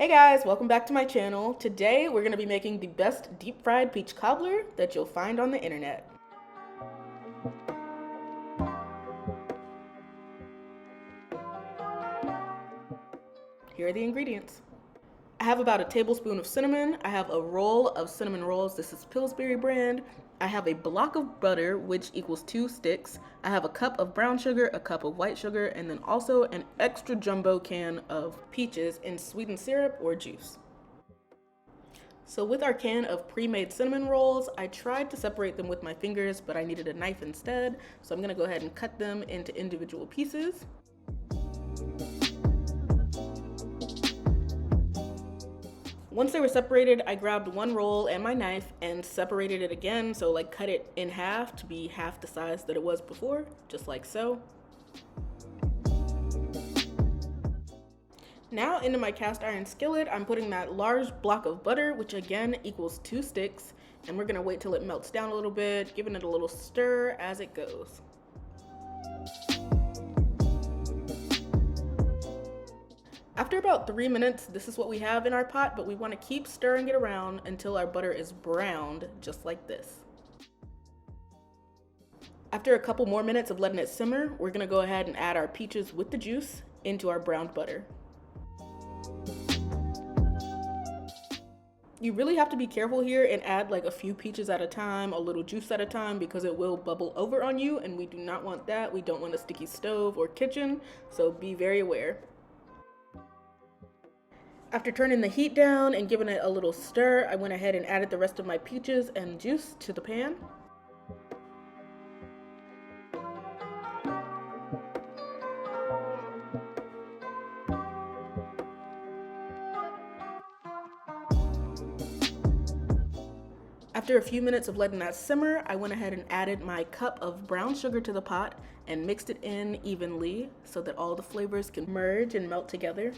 Hey guys, welcome back to my channel. Today we're going to be making the best deep fried peach cobbler that you'll find on the internet. Here are the ingredients. I have about a tablespoon of cinnamon. I have a roll of cinnamon rolls. This is Pillsbury brand. I have a block of butter, which equals 2 sticks. I have a cup of brown sugar, a cup of white sugar, and then also an extra jumbo can of peaches in sweetened syrup or juice. So with our can of pre-made cinnamon rolls, I tried to separate them with my fingers, but I needed a knife instead. So I'm gonna go ahead and cut them into individual pieces. Once they were separated, I grabbed one roll and my knife and separated it again. So like cut it in half to be half the size that it was before, just like so. Now into my cast iron skillet, I'm putting that large block of butter, which again equals 2 sticks, and we're gonna wait till it melts down a little bit, giving it a little stir as it goes. After about 3 minutes, this is what we have in our pot, but we wanna keep stirring it around until our butter is browned, just like this. After a couple more minutes of letting it simmer, we're gonna go ahead and add our peaches with the juice into our browned butter. You really have to be careful here and add like a few peaches at a time, a little juice at a time, because it will bubble over on you, and we do not want that. We don't want a sticky stove or kitchen, so be very aware. After turning the heat down and giving it a little stir, I went ahead and added the rest of my peaches and juice to the pan. After a few minutes of letting that simmer, I went ahead and added my cup of brown sugar to the pot and mixed it in evenly so that all the flavors can merge and melt together.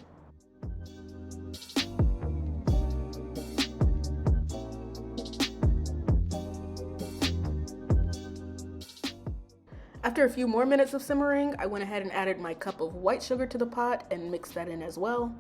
After a few more minutes of simmering, I went ahead and added my cup of white sugar to the pot and mixed that in as well.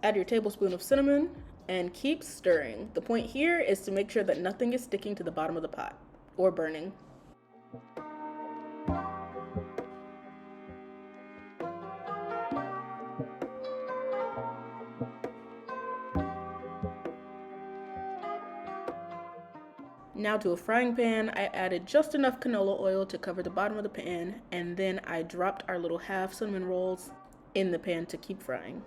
Add your tablespoon of cinnamon and keep stirring. The point here is to make sure that nothing is sticking to the bottom of the pot or burning. Now to a frying pan, I added just enough canola oil to cover the bottom of the pan, and then I dropped our little half cinnamon rolls in the pan to keep frying.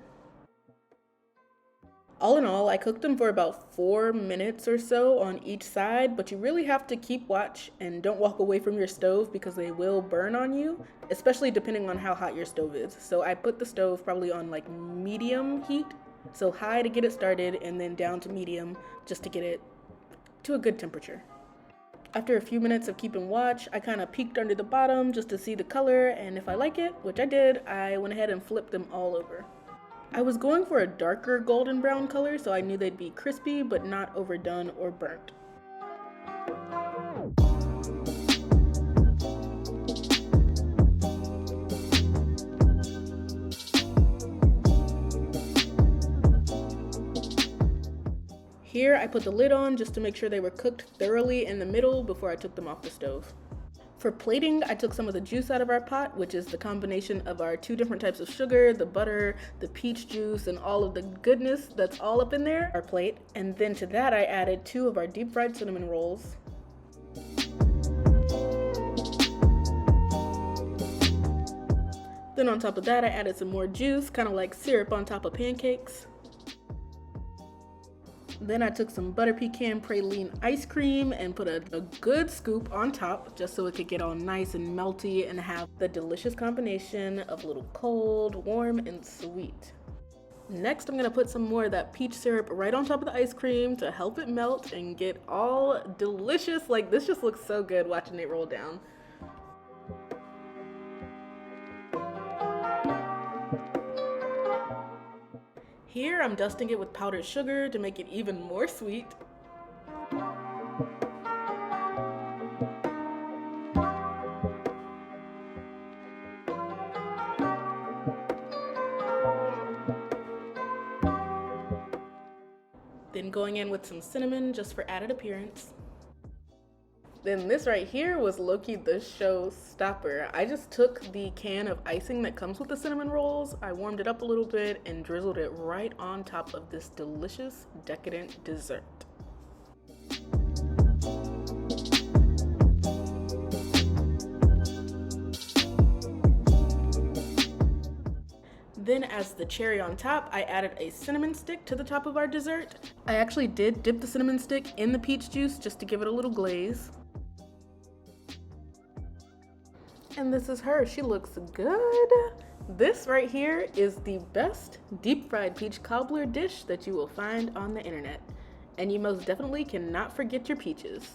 All in all, I cooked them for about 4 minutes or so on each side, but you really have to keep watch and don't walk away from your stove because they will burn on you, especially depending on how hot your stove is. So I put the stove probably on like medium heat, so high to get it started and then down to medium just to get it to a good temperature. After a few minutes of keeping watch, I kind of peeked under the bottom just to see the color, and if I like it, which I did, I went ahead and flipped them all over. I was going for a darker golden brown color, so I knew they'd be crispy but not overdone or burnt. Here I put the lid on just to make sure they were cooked thoroughly in the middle before I took them off the stove. For plating, I took some of the juice out of our pot, which is the combination of our 2 different types of sugar, the butter, the peach juice, and all of the goodness that's all up in there, our plate. And then to that, I added 2 of our deep fried cinnamon rolls. Then on top of that, I added some more juice, kind of like syrup on top of pancakes. Then I took some butter pecan praline ice cream and put a good scoop on top just so it could get all nice and melty and have the delicious combination of a little cold, warm, and sweet. Next, I'm gonna put some more of that peach syrup right on top of the ice cream to help it melt and get all delicious. Like, this just looks so good watching it roll down. Here, I'm dusting it with powdered sugar to make it even more sweet. Then going in with some cinnamon just for added appearance. Then this right here was low-key the showstopper. I just took the can of icing that comes with the cinnamon rolls, I warmed it up a little bit and drizzled it right on top of this delicious, decadent dessert. Then as the cherry on top, I added a cinnamon stick to the top of our dessert. I actually did dip the cinnamon stick in the peach juice just to give it a little glaze. And this is her, she looks good. This right here is the best deep fried peach cobbler dish that you will find on the internet. And you most definitely cannot forget your peaches.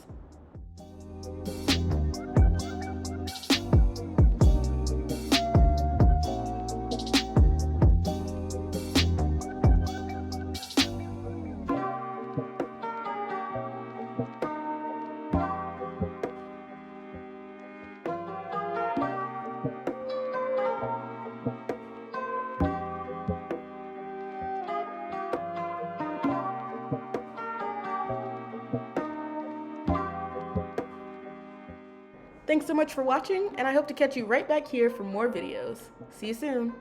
Thanks so much for watching, and I hope to catch you right back here for more videos. See you soon.